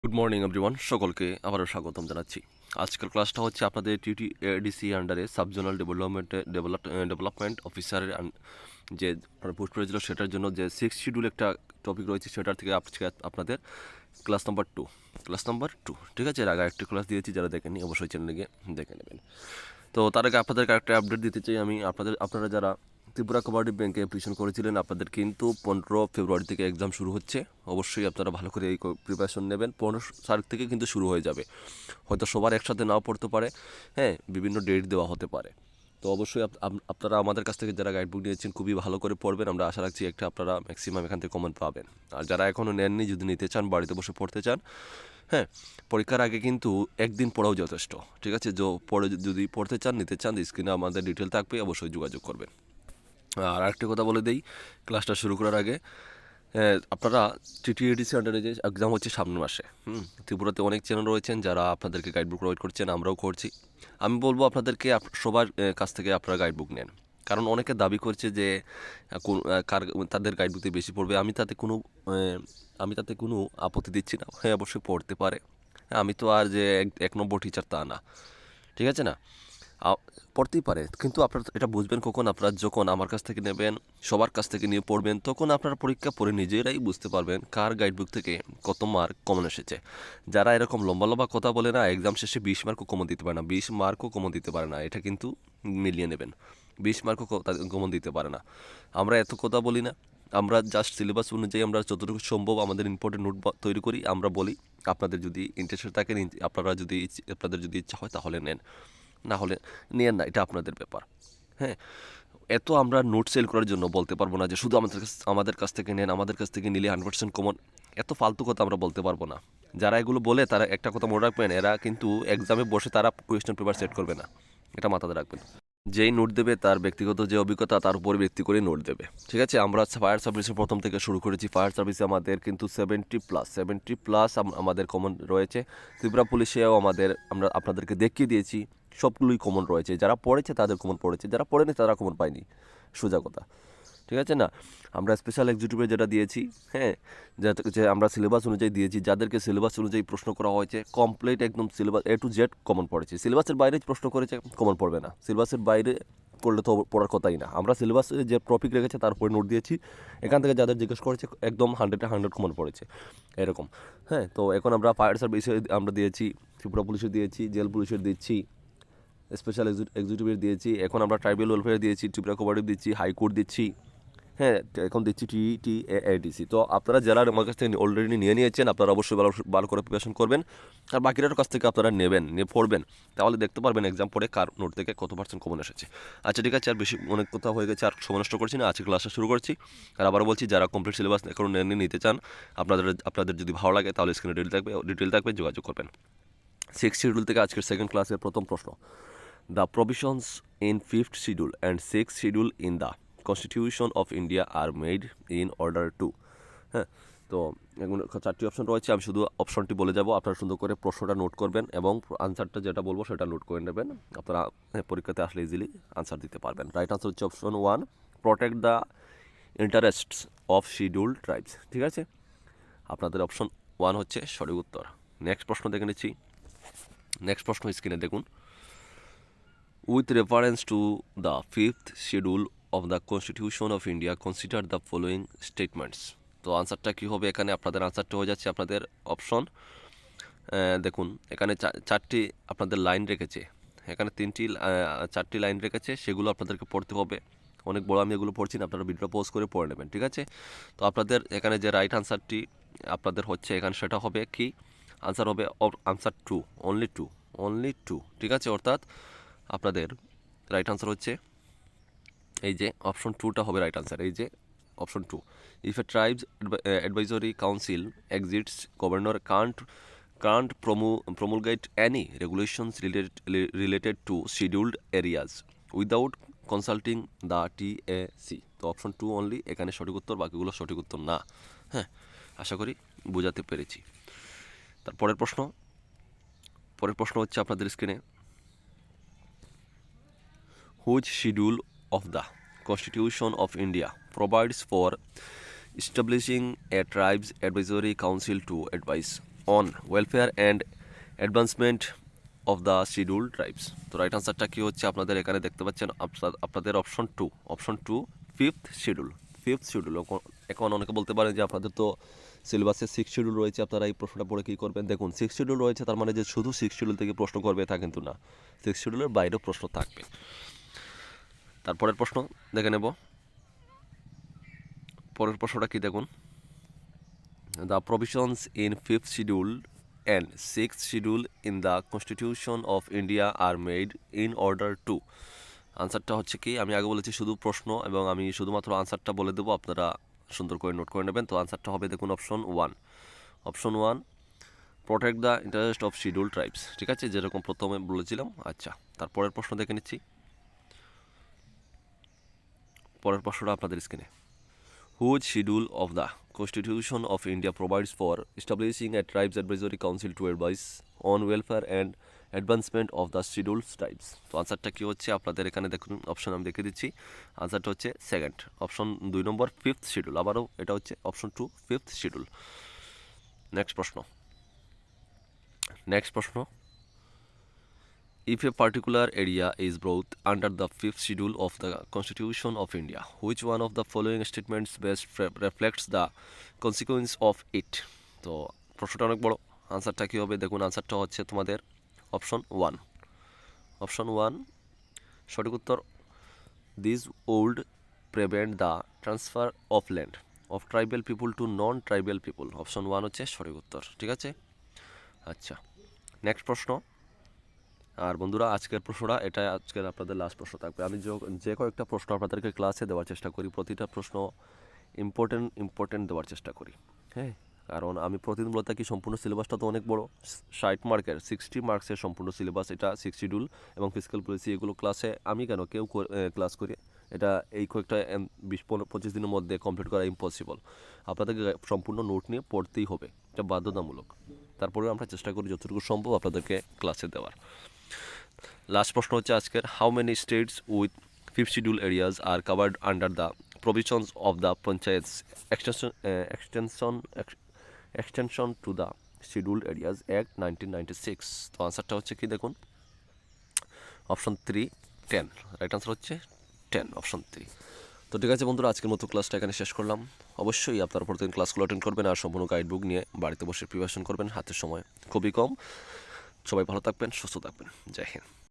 Good morning everyone, সকলকে আবারও স্বাগতম জানাচ্ছি। আজকের ক্লাসটা হচ্ছে আপনাদের টিটিএডিসি আন্ডারে সাবজোনাল ডেভেলপমেন্ট অফিসারের যে পোস্ট করেছিল সেটার জন্য যে 6 শিডিউল একটা টপিক রয়েছে সেটার থেকে আজকে আপনাদের ক্লাস নাম্বার 2 ঠিক আছে। এর আগে একটা ক্লাস দিয়েছি, যারা দেখেননি অবশ্যই চ্যানেলে গিয়ে দেখে নেবেন। তো তার আগে আপনাদেরকে একটা আপডেট দিতে চাই আমি। আপনারা যারা ত্রিপুরা কোঅপারেটিভ ব্যাংকে অ্যাপ্লিকেশন করেছিলেন, আপনাদের কিন্তু 15 ফেব্রুয়ারি থেকে এক্সাম শুরু হচ্ছে। অবশ্যই আপনারা ভালো করে এই প্রিপারেশন নেবেন। 15 তারিখ থেকে কিন্তু শুরু হয়ে যাবে। হয়তো সবার একসাথে নাও পড়তে পারে, হ্যাঁ, বিভিন্ন ডেট দেওয়া হতে পারে। তো অবশ্যই আপনারা আমাদের কাছ থেকে যারা গাইডবুক নিয়েছেন খুবই ভালো করে পড়বেন। আমরা আশা রাখছি একটা আপনারা ম্যাক্সিমাম এখান থেকে কমন পাবেন। আর যারা এখনও নেননি, যদি নিতে চান, বাড়িতে বসে পড়তে চান, হ্যাঁ, পরীক্ষার আগে কিন্তু একদিন পড়াও যথেষ্ট, ঠিক আছে। পরে যদি পড়তে চান, নিতে চান, স্ক্রিনে আমাদের ডিটেল থাকবে, অবশ্যই যোগাযোগ করবেন। আর আরেকটি কথা বলে দেই ক্লাসটা শুরু করার আগে, আপনারা টিটিএডিসি আন্ডারে যে এক্সাম হচ্ছে সামনের মাসে, ত্রিপুরাতে অনেক চ্যানেল রয়েছেন যারা আপনাদেরকে গাইডবুক প্রোভাইড করছেন, আমরাও করছি। আমি বলবো আপনাদেরকে সবার কাছ থেকে আপনারা গাইডবুক নেন। কারণ অনেকে দাবি করছে যে তাদের গাইডবুকতে বেশি পড়বে। আমি তাতে কোনো আপত্তি দিচ্ছি না। হ্যাঁ, অবশ্যই পড়তে পারে। হ্যাঁ, আমি তো আর যে এক নম্বর টিচার তা না, ঠিক আছে না। পড়তেই পারে, কিন্তু আপনারা এটা বুঝবেন কখন? আপনারা যখন আমার কাছ থেকে নেবেন, সবার কাছ থেকে নিয়ে পড়বেন, তখন আপনারা পরীক্ষা পড়ে নিজেরাই বুঝতে পারবেন কার গাইডবুক থেকে কত মার্ক কমন এসেছে। যারা এরকম লম্বা লম্বা কথা বলে না, এক্সাম শেষে 20 মার্কও কমন দিতে পারে না, 20 মার্কও কমন দিতে পারে না, এটা কিন্তু মিলিয়ে নেবেন। 20 মার্কও কমন দিতে পারে না। আমরা এত কথা বলি না, আমরা জাস্ট সিলেবাস অনুযায়ী আমরা যতটুকু সম্ভব আমাদের ইম্পর্টেন্ট নোট তৈরি করি। আমরা বলি আপনাদের যদি ইন্টারেস্টেড থাকেন, আপনাদের যদি ইচ্ছা হয় তাহলে নেন, না হলে নিয়েন না, এটা আপনাদের ব্যাপার। হ্যাঁ, এত আমরা নোট সেল করার জন্য বলতে পারবো না যে শুধু আমাদের কাছ থেকে নেন, আমাদের কাছ থেকে নিলে 100% কমন। এত ফালতু কথা আমরা বলতে পারবো না। যারা এগুলো বলে তারা একটা কথা মনে রাখবেন, এরা কিন্তু এক্সামে বসে তারা কোয়েশ্চেন পেপার সেট করবে না, এটা মাথাতে রাখবেন। যেই নোট দেবে তার ব্যক্তিগত যে অভিজ্ঞতা তার উপর ভিত্তি করে নোট দেবে, ঠিক আছে। আমরা ফায়ার সার্ভিসের প্রথম থেকে শুরু করেছি। ফায়ার সার্ভিসে আমাদের কিন্তু 70+ আমাদের কমন রয়েছে। ত্রিপুরা পুলিশেও আমরা আপনাদেরকে দেখিয়ে দিয়েছি সবগুলোই কমন রয়েছে। যারা পড়েছে তাদের কমন পড়েছে, যারা পড়েনি তারা কমন পায়নি, সোজা কথা, ঠিক আছে না। আমরা স্পেশাল এক্সিকিউটিভে যেটা দিয়েছি, হ্যাঁ, যে আমরা সিলেবাস অনুযায়ী দিয়েছি, যাদেরকে সিলেবাস অনুযায়ী প্রশ্ন করা হয়েছে, কমপ্লিট একদম syllabus A to Z common পড়েছে। সিলেবাসের বাইরে প্রশ্ন করেছে, কমন পড়বে না। সিলেবাসের বাইরে করলে তো পড়ার কথাই না। আমরা সিলেবাসে যে টপিক রেখেছে তার উপরে নোট দিয়েছি। এখান থেকে যাদের জিজ্ঞেস করেছে একদম 100-100 কমন পড়েছে, এরকম। হ্যাঁ, তো এখন আমরা ফায়ার সার্ভিসে আমরা দিয়েছি, ত্রিপুরা পুলিশের দিয়েছি, জেল পুলিশের দিচ্ছি, স্পেশাল এক্সিকিউটিভের দিয়েছি, এখন আমরা ট্রাইবাল ওয়েলফেয়ার দিয়েছি, ত্রিপুরা কোঅপারেটিভ দিচ্ছি, হাইকোর্ট দিচ্ছি, হ্যাঁ, এখন দিচ্ছি টিটিএডিসি। তো আপনারা যারা আমার কাছ থেকে অলরেডি নিয়ে নিয়েছেন, আপনারা অবশ্যই ভালো ভালো করে প্রিপারেশন করবেন। আর বাকিটার কাছ থেকে আপনারা নেবেন, নিয়ে পড়বেন, তাহলে দেখতে পারবেন এক্সাম পড়ে কার নোট থেকে কত পার্সেন্ট কমন এসেছে। আচ্ছা, ঠিক আছে, আর বেশি অনেক কথা হয়ে গেছে, আর সময় নষ্ট করছি না, আজকে ক্লাসটা শুরু করছি। আর আবার বলছি, যারা কমপ্লিট সিলেবাস এখন নিতে চান, আপনাদের যদি ভালো লাগে তাহলে স্ক্রিনে ডিটেল থাকবে, যোগাযোগ করবেন। 6 শিডিউল থেকে আজকের সেকেন্ড ক্লাসের প্রথম প্রশ্ন। The provisions in 5th schedule and 6th schedule in the Constitution of India are made in order to, হ্যাঁ, তো এগুলো 4টি অপশন রয়েছে। আমি শুধু অপশনটি বলে যাব, আপনারা সুন্দর করে প্রশ্নটা নোট করবেন এবং আনসারটা যেটা বলবো সেটা নোট করে নেবেন। আপনারা পরীক্ষাতে আসলে ইজিলি আনসার দিতে পারবেন। রাইট আনসার হচ্ছে option 1, protect the interests of schedule tribes, ঠিক আছে। আপনাদের অপশন 1 হচ্ছে সঠিক উত্তর। নেক্সট প্রশ্ন দেখে নিচ্ছি। নেক্সট প্রশ্ন স্ক্রিনে দেখুন। With reference to the 5th schedule of the Constitution of India, consider the following statements. তো আনসারটা কী হবে? এখানে আপনাদের আনসারটা হয়ে যাচ্ছে আপনাদের অপশন, দেখুন এখানে চারটি আপনাদের লাইন রেখেছে, এখানে 4টি লাইন রেখেছে, সেগুলো আপনাদেরকে পড়তে হবে। অনেক বড়, আমি এগুলো পড়ছি না, আপনারা ভিডিওটা পজ করে পড়ে নেবেন, ঠিক আছে। তো আপনাদের এখানে যে রাইট আনসারটি আপনাদের হচ্ছে এখানে, সেটা হবে কি? আনসার হবে আনসার 2, অনলি টু, ঠিক আছে। অর্থাৎ আপনাদের রাইট আনসার হচ্ছে এই যে অপশন 2টা হবে রাইট আনসার। এই যে option 2, if A tribes advisory council exists, governor can't promulgate any regulations related to scheduled areas without consulting the TAC. তো অপশন 2 অনলি এখানে সঠিক উত্তর, বাকিগুলো সঠিক উত্তর না। হ্যাঁ, আশা করি বোঝাতে পেরেছি। তার পরের প্রশ্ন হচ্ছে আপনাদের স্ক্রিনে, which schedule of the Constitution of India provides for establishing a tribes advisory council to advise on welfare and advancement of the schedule tribes. তো রাইট আনসারটা কী হচ্ছে আপনাদের এখানে দেখতে পাচ্ছেন, আপনাদের অপশন টু ফিফথ শিডিউল। এখন অনেকে বলতে পারেন যে আপনাদের তো সিলেবাসে 6 শিডিউল রয়েছে, আপনারা এই প্রশ্নটা পড়ে কী করবেন। দেখুন 6 শিডিউল রয়েছে, তার মানে যে শুধু 6 শিডিউল থেকে প্রশ্ন করবে তা কিন্তু না, 6 শিডিউলের বাইরেও প্রশ্ন থাকবে। তারপরের প্রশ্ন দেখে নেব। পরের প্রশ্নটা কি দেখুন, the provisions in fifth schedule and sixth schedule in the constitution of India are made in order to. আনসারটা হচ্ছে কি, আমি আগে বলেছি শুধু প্রশ্ন এবং আমি শুধুমাত্র আনসারটা বলে দেবো, আপনারা সুন্দর করে নোট করে নেবেন। তো আনসারটা হবে দেখুন option one protect the interest of schedule tribes. ঠিক আছে, যেরকম প্রথমে বলেছিলাম। আচ্ছা, তারপরের প্রশ্ন দেখে নিচ্ছি। পরের প্রশ্নটা আপনাদের স্ক্রিনে, which schedule of the constitution of India provides for establishing a tribes advisory council to advise on welfare and advancement of the schedule tribes. তো আনসারটা কী হচ্ছে আপনাদের এখানে দেখুন, অপশন আমি দেখে দিচ্ছি। আনসারটা হচ্ছে সেকেন্ড, অপশন 2 নম্বর ফিফথ শিডিউল। আবারও এটা হচ্ছে অপশন 2 ফিফথ শিডিউল। নেক্সট প্রশ্ন, if a particular area is brought under the fifth schedule of the Constitution of India, which one of the following statements best reflects the consequence of it? তো প্রশ্নটা অনেক বড়, আনসারটা কী হবে দেখুন। আনসারটা হচ্ছে তোমাদের অপশন ওয়ান সঠিক উত্তর। This would prevent the transfer of land of tribal people to non tribal people. Option one হচ্ছে সঠিক উত্তর। ঠিক আছে, আচ্ছা নেক্সট প্রশ্ন। আর বন্ধুরা আজকের প্রশ্নটা এটা আজকের আপনাদের লাস্ট প্রশ্ন থাকবে। আমি যে কয়েকটা প্রশ্ন আপনাদেরকে ক্লাসে দেওয়ার চেষ্টা করি, প্রতিটা প্রশ্ন ইম্পর্টেন্ট দেওয়ার চেষ্টা করি। হ্যাঁ, কারণ আমি প্রতিদিন বলে থাকি সম্পূর্ণ সিলেবাসটা তো অনেক বড়, 60 মার্কের 60 মার্কসের সম্পূর্ণ সিলেবাস এটা, 6 শিডিউল এবং ফিজিক্যাল পলিসি, এগুলো ক্লাসে আমি কেন কেউ ক্লাস করি, এটা এই কয়েকটা 20-25 দিনের মধ্যে কমপ্লিট করা ইম্পসিবল। আপনাদেরকে সম্পূর্ণ নোট নিয়ে পড়তেই হবে, এটা বাধ্যতামূলক। তারপরে আমরা চেষ্টা করি যতটুকু সম্ভব আপনাদেরকে ক্লাসে দেওয়ার। লাস্ট প্রশ্ন হচ্ছে আজকের, how many states with fifth schedule areas are covered under the provisions of the panchayat extension to the schedule areas act 1996। তো আনসারটা হচ্ছে কি দেখুন, অপশন 3 10। রাইট আনসার হচ্ছে 10, অপশন 3। তো ঠিক আছে বন্ধুরা, আজকের মতো ক্লাসটা এখানে শেষ করলাম। অবশ্যই আপনারা প্রতিদিন ক্লাসগুলো অ্যাটেন্ড করবেন আর সম্পূর্ণ গাইড বুক নিয়ে বাড়িতে বসে প্রিপারেশন করবেন, হাতের সময় খুবই কম। সবাই ভালো থাকবেন, সুস্থ থাকবেন, জয় হিন্দ।